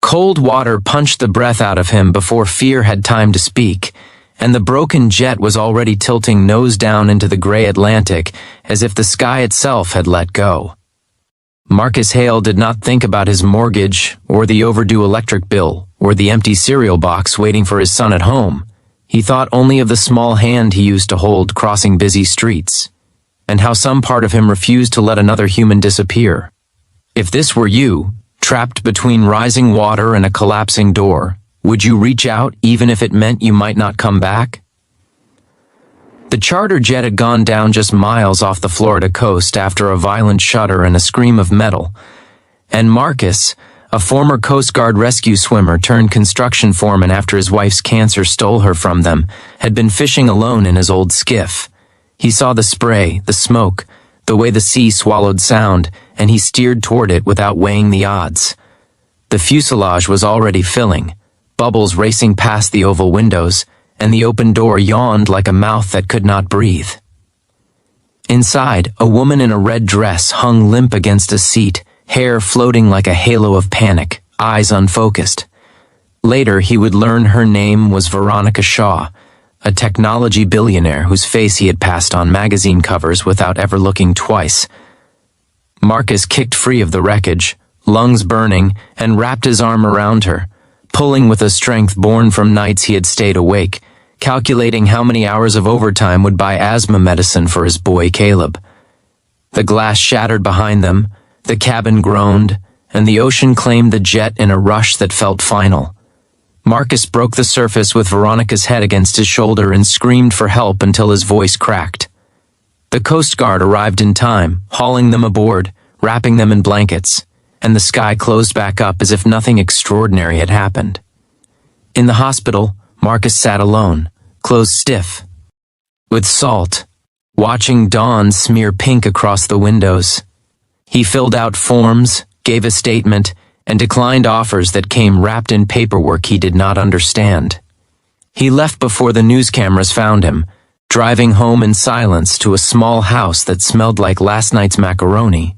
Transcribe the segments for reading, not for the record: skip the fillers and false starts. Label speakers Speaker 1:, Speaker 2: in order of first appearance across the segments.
Speaker 1: Cold water punched the breath out of him before fear had time to speak, and the broken jet was already tilting nose down into the gray Atlantic as if the sky itself had let go. Marcus Hale did not think about his mortgage, or the overdue electric bill, or the empty cereal box waiting for his son at home. He thought only of the small hand he used to hold crossing busy streets, and how some part of him refused to let another human disappear. If this were you, trapped between rising water and a collapsing door, would you reach out even if it meant you might not come back? The charter jet had gone down just miles off the Florida coast after a violent shudder and a scream of metal, and Marcus, a former Coast Guard rescue swimmer turned construction foreman after his wife's cancer stole her from them, had been fishing alone in his old skiff. He saw the spray, the smoke, the way the sea swallowed sound, and he steered toward it without weighing the odds. The fuselage was already filling, bubbles racing past the oval windows, and the open door yawned like a mouth that could not breathe. Inside, a woman in a red dress hung limp against a seat, hair floating like a halo of panic, eyes unfocused. Later, he would learn her name was Veronica Shaw, a technology billionaire whose face he had passed on magazine covers without ever looking twice. Marcus kicked free of the wreckage, lungs burning, and wrapped his arm around her, pulling with a strength born from nights he had stayed awake, calculating how many hours of overtime would buy asthma medicine for his boy Caleb. The glass shattered behind them, the cabin groaned, and the ocean claimed the jet in a rush that felt final. Marcus broke the surface with Veronica's head against his shoulder and screamed for help until his voice cracked. The Coast Guard arrived in time, hauling them aboard, wrapping them in blankets, and the sky closed back up as if nothing extraordinary had happened. In the hospital, Marcus sat alone, closed stiff, with salt, watching dawn smear pink across the windows. He filled out forms, gave a statement, and declined offers that came wrapped in paperwork he did not understand. He left before the news cameras found him, driving home in silence to a small house that smelled like last night's macaroni.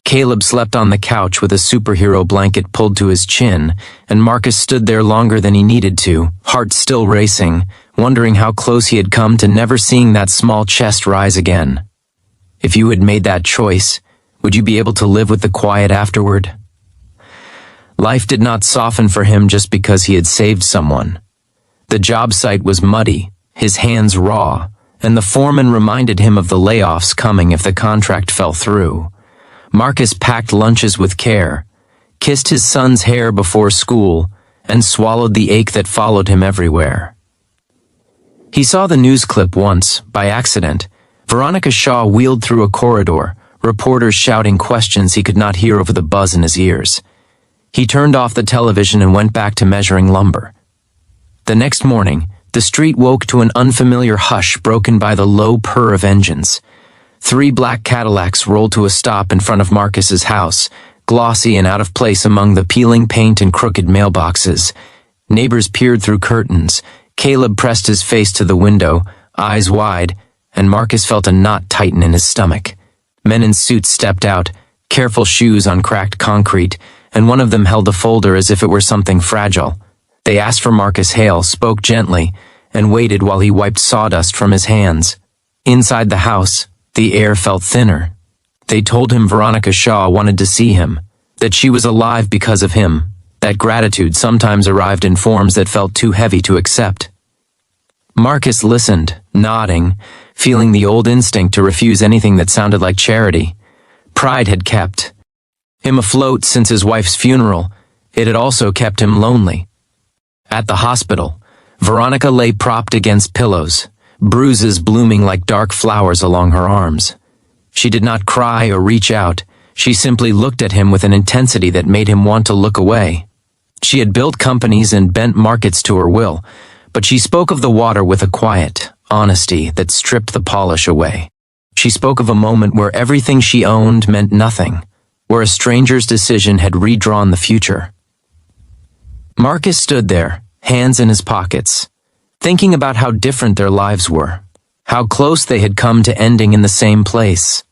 Speaker 1: Caleb slept on the couch with a superhero blanket pulled to his chin, and Marcus stood there longer than he needed to, heart still racing, wondering how close he had come to never seeing that small chest rise again. If you had made that choice, would you be able to live with the quiet afterward? Life did not soften for him just because he had saved someone. The job site was muddy, his hands raw, and the foreman reminded him of the layoffs coming if the contract fell through. Marcus packed lunches with care, kissed his son's hair before school, and swallowed the ache that followed him everywhere. He saw the news clip once, by accident. Veronica Shaw wheeled through a corridor, reporters shouting questions he could not hear over the buzz in his ears. He turned off the television and went back to measuring lumber. The next morning, the street woke to an unfamiliar hush broken by the low purr of engines. 3 black Cadillacs rolled to a stop in front of Marcus's house, glossy and out of place among the peeling paint and crooked mailboxes. Neighbors peered through curtains. Caleb pressed his face to the window, eyes wide, and Marcus felt a knot tighten in his stomach. Men in suits stepped out, careful shoes on cracked concrete, and one of them held a folder as if it were something fragile. They asked for Marcus Hale, spoke gently, and waited while he wiped sawdust from his hands. Inside the house, the air felt thinner. They told him Veronica Shaw wanted to see him, that she was alive because of him, that gratitude sometimes arrived in forms that felt too heavy to accept. Marcus listened, nodding, feeling the old instinct to refuse anything that sounded like charity. Pride had kept him afloat since his wife's funeral. It had also kept him lonely. At the hospital, Veronica lay propped against pillows, bruises blooming like dark flowers along her arms. She did not cry or reach out. She simply looked at him with an intensity that made him want to look away. She had built companies and bent markets to her will, but she spoke of the water with a quiet honesty that stripped the polish away. She spoke of a moment where everything she owned meant nothing, where a stranger's decision had redrawn the future. Marcus stood there, hands in his pockets, thinking about how different their lives were, how close they had come to ending in the same place.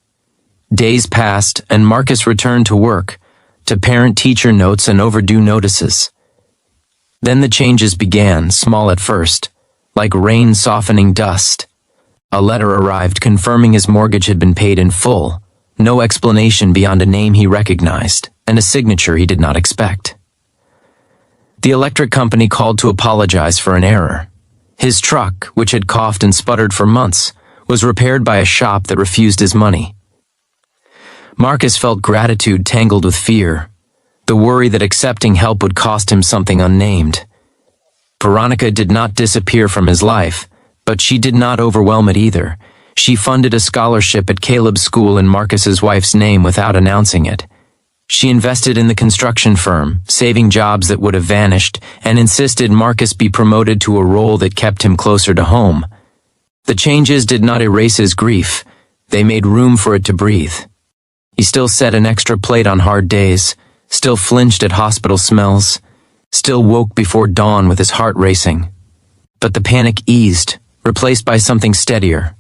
Speaker 1: Days passed, and Marcus returned to work, to parent-teacher notes and overdue notices. Then the changes began, small at first, like rain softening dust. A letter arrived confirming his mortgage had been paid in full, no explanation beyond a name he recognized, and a signature he did not expect. The electric company called to apologize for an error. His truck, which had coughed and sputtered for months, was repaired by a shop that refused his money. Marcus felt gratitude tangled with fear, the worry that accepting help would cost him something unnamed. Veronica did not disappear from his life, but she did not overwhelm it either. She funded a scholarship at Caleb's school in Marcus's wife's name without announcing it. She invested in the construction firm, saving jobs that would have vanished, and insisted Marcus be promoted to a role that kept him closer to home. The changes did not erase his grief. They made room for it to breathe. He still set an extra plate on hard days, still flinched at hospital smells, still woke before dawn with his heart racing. But the panic eased, replaced by something steadier.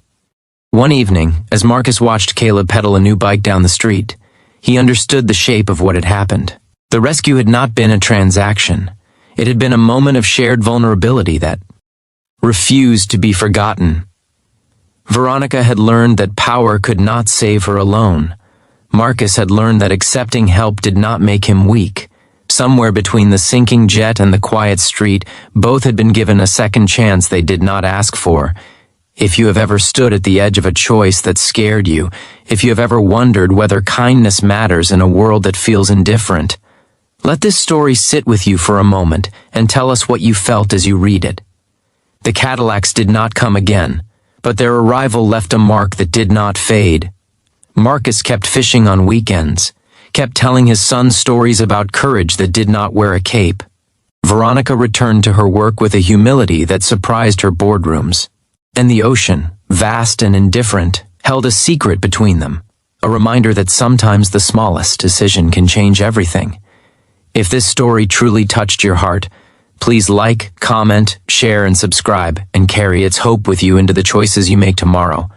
Speaker 1: One evening, as Marcus watched Caleb pedal a new bike down the street, he understood the shape of what had happened. The rescue had not been a transaction. It had been a moment of shared vulnerability that refused to be forgotten. Veronica had learned that power could not save her alone. Marcus had learned that accepting help did not make him weak. Somewhere between the sinking jet and the quiet street, both had been given a second chance they did not ask for. If you have ever stood at the edge of a choice that scared you, if you have ever wondered whether kindness matters in a world that feels indifferent, let this story sit with you for a moment and tell us what you felt as you read it. The Cadillacs did not come again, but their arrival left a mark that did not fade. Marcus kept fishing on weekends, kept telling his son stories about courage that did not wear a cape. Veronica returned to her work with a humility that surprised her boardrooms. And the ocean, vast and indifferent, held a secret between them, a reminder that sometimes the smallest decision can change everything. If this story truly touched your heart, please like, comment, share, and subscribe, and carry its hope with you into the choices you make tomorrow.